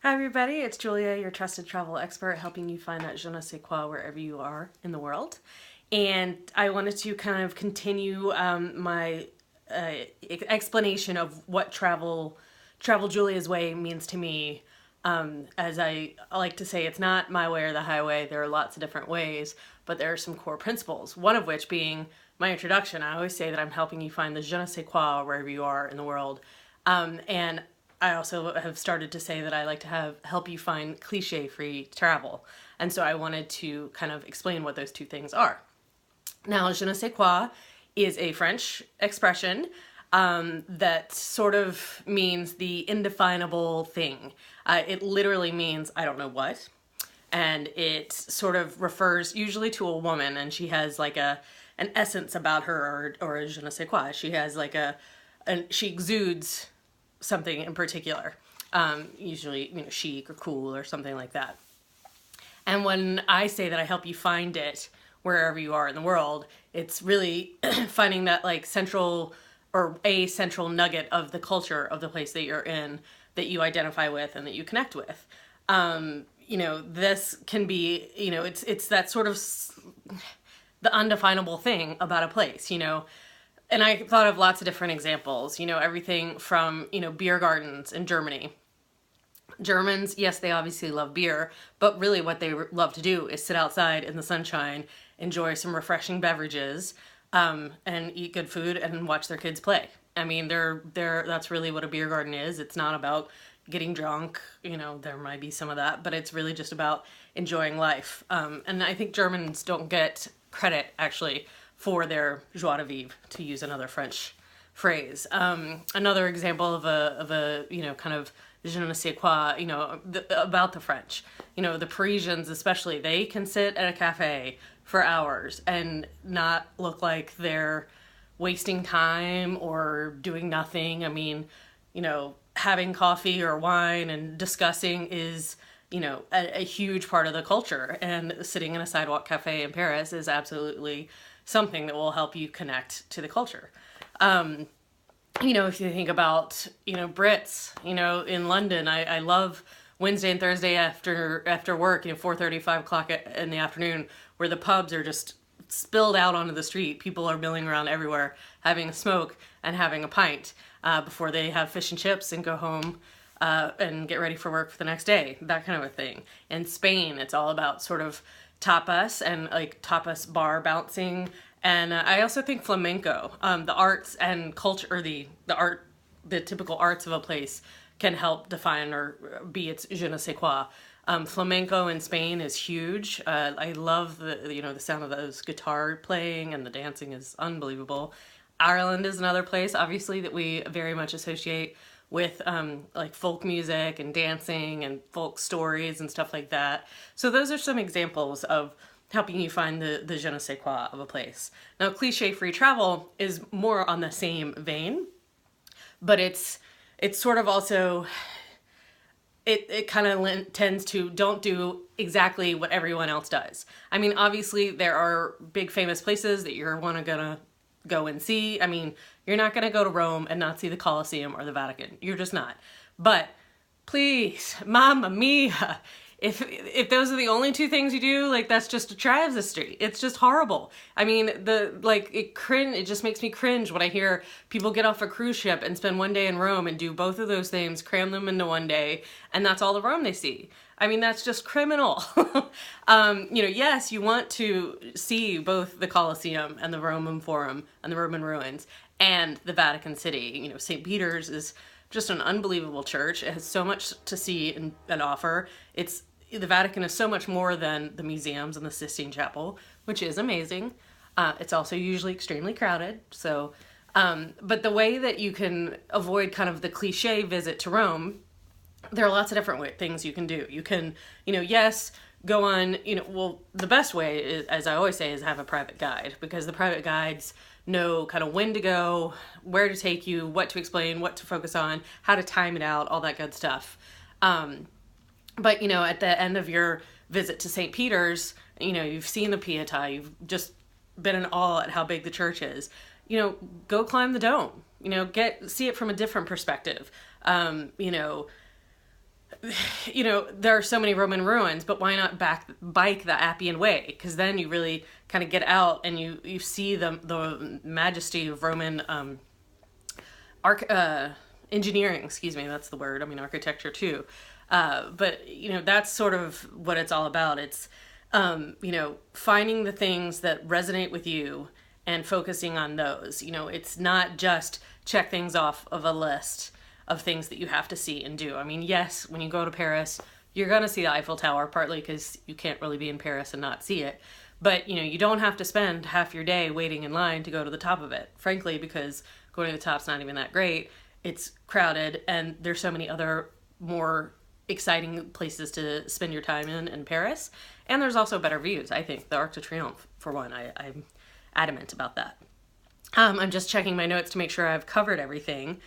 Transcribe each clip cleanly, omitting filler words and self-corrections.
Hi everybody, it's Julia, your trusted travel expert, helping you find that je ne sais quoi wherever you are in the world. And I wanted to kind of continue my explanation of what travel Julia's way means to me. As I like to say, it's not my way or the highway. There are lots of different ways, but there are some core principles. One of which being my introduction. I always say that I'm helping you find the je ne sais quoi wherever you are in the world. And I also have started to say that I like to help you find cliche-free travel. And so I wanted to kind of explain what those two things are. Now, je ne sais quoi is a French expression that sort of means the indefinable thing. It literally means I don't know what. And it sort of refers usually to a woman, and she has like an essence about her, or a je ne sais quoi. She has like she exudes something in particular, usually chic or cool or something like that. And when I say that I help you find it wherever you are in the world, it's really finding that like central or a central nugget of the culture of the place that you're in that you identify with and that you connect with. This can be, it's that sort of the undefinable thing about a place, And I thought of lots of different examples, everything from, beer gardens in Germany. Germans, yes, they obviously love beer, but really what they love to do is sit outside in the sunshine, enjoy some refreshing beverages, and eat good food and watch their kids play. I mean, that's really what a beer garden is. It's not about getting drunk, there might be some of that, but it's really just about enjoying life. And I think Germans don't get credit, actually, for their joie de vivre, to use another French phrase. Another example of a kind of je ne sais quoi, about the French. The Parisians especially, they can sit at a cafe for hours and not look like they're wasting time or doing nothing. I mean, having coffee or wine and discussing is, a huge part of the culture. And sitting in a sidewalk cafe in Paris is absolutely something that will help you connect to the culture. If you think about, Brits, in London, I love Wednesday and Thursday after work, 4:30, 5 o'clock in the afternoon, where the pubs are just spilled out onto the street. People are milling around everywhere, having a smoke and having a pint before they have fish and chips and go home and get ready for work for the next day, that kind of a thing. In Spain, it's all about sort of tapas and like tapas bar bouncing. And I also think flamenco, the arts and culture, or the typical arts of a place can help define or be its je ne sais quoi. Flamenco in Spain is huge. I love the sound of those guitar playing, and the dancing is unbelievable. Ireland is another place, obviously, that we very much associate with like folk music and dancing and folk stories and stuff like that. So those are some examples of helping you find the je ne sais quoi of a place. Now, cliche-free travel is more on the same vein, but it's sort of also, it kind of tends to don't do exactly what everyone else does. I mean, obviously there are big famous places that you're gonna go and see. I mean, you're not gonna go to Rome and not see the Colosseum or the Vatican. You're just not. But please, mamma mia, if those are the only two things you do, like, that's just a travesty. It's just horrible. I mean, it just makes me cringe when I hear people get off a cruise ship and spend one day in Rome and do both of those things, cram them into one day, and that's all the Rome they see. I mean, that's just criminal. Yes, you want to see both the Colosseum and the Roman Forum and the Roman ruins and the Vatican City. St. Peter's is just an unbelievable church. It has so much to see and offer. The Vatican is so much more than the museums and the Sistine Chapel, which is amazing. It's also usually extremely crowded. So, but the way that you can avoid kind of the cliche visit to Rome, there are lots of different things you can do. You can, yes, go on, the best way is, as I always say, is have a private guide, because the private guides know kind of when to go, where to take you, what to explain, what to focus on, how to time it out, all that good stuff. But, at the end of your visit to St. Peter's, you've seen the Pietà, you've just been in awe at how big the church is. Go climb the dome, see it from a different perspective. you know, there are so many Roman ruins, but why not bike the Appian Way? Because then you really kind of get out and you see the majesty of Roman engineering. Excuse me, that's the word. I mean, architecture too. But you know, that's sort of what it's all about. It's you know, finding the things that resonate with you and focusing on those. You know, it's not just check things off of a list of things that you have to see and do. I mean, yes, when you go to Paris, you're going to see the Eiffel Tower, partly because you can't really be in Paris and not see it. But, you know, you don't have to spend half your day waiting in line to go to the top of it, frankly, because going to the top's not even that great. It's crowded, and there's so many other more exciting places to spend your time in Paris. And there's also better views, I think. The Arc de Triomphe, for one, I'm adamant about that. I'm just checking my notes to make sure I've covered everything.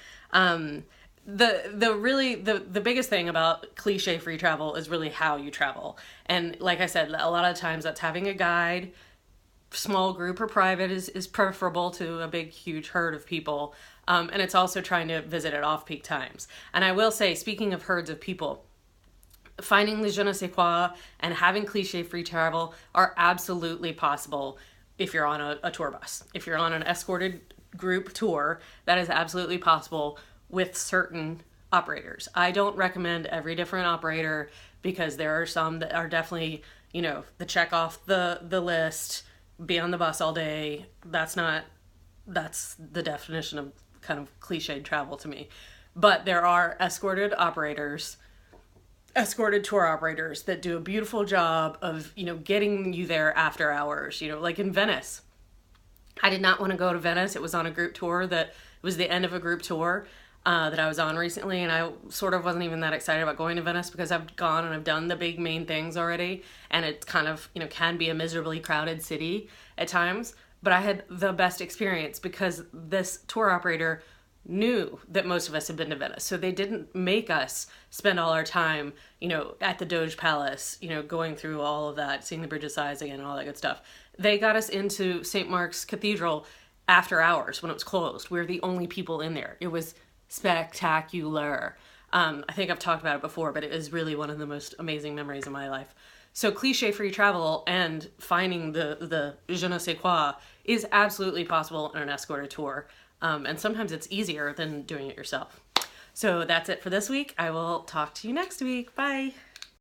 The biggest thing about cliche-free travel is really how you travel. And like I said, a lot of times that's having a guide. Small group or private is preferable to a big, huge herd of people. And it's also trying to visit at off-peak times. And I will say, speaking of herds of people, finding the je ne sais quoi and having cliche-free travel are absolutely possible if you're on a tour bus. If you're on an escorted group tour, that is absolutely possible with certain operators. I don't recommend every different operator because there are some that are definitely, you know, the check off the list, be on the bus all day. That's the definition of kind of cliched travel to me. But there are escorted tour operators that do a beautiful job of, you know, getting you there after hours, you know, like in Venice. I did not want to go to Venice. It was on a group tour it was the end of a group tour that I was on recently, and I sort of wasn't even that excited about going to Venice because I've gone and I've done the big main things already, and it kind of, you know, can be a miserably crowded city at times. But I had the best experience because this tour operator knew that most of us had been to Venice. So they didn't make us spend all our time, you know, at the Doge Palace, you know, going through all of that, seeing the Bridge of Sighs again and all that good stuff. They got us into St. Mark's Cathedral after hours when it was closed. We were the only people in there. It was spectacular. I think I've talked about it before, but it is really one of the most amazing memories of my life. So cliche-free travel and finding the je ne sais quoi is absolutely possible in an escorted tour. And sometimes it's easier than doing it yourself. So that's it for this week. I will talk to you next week. Bye.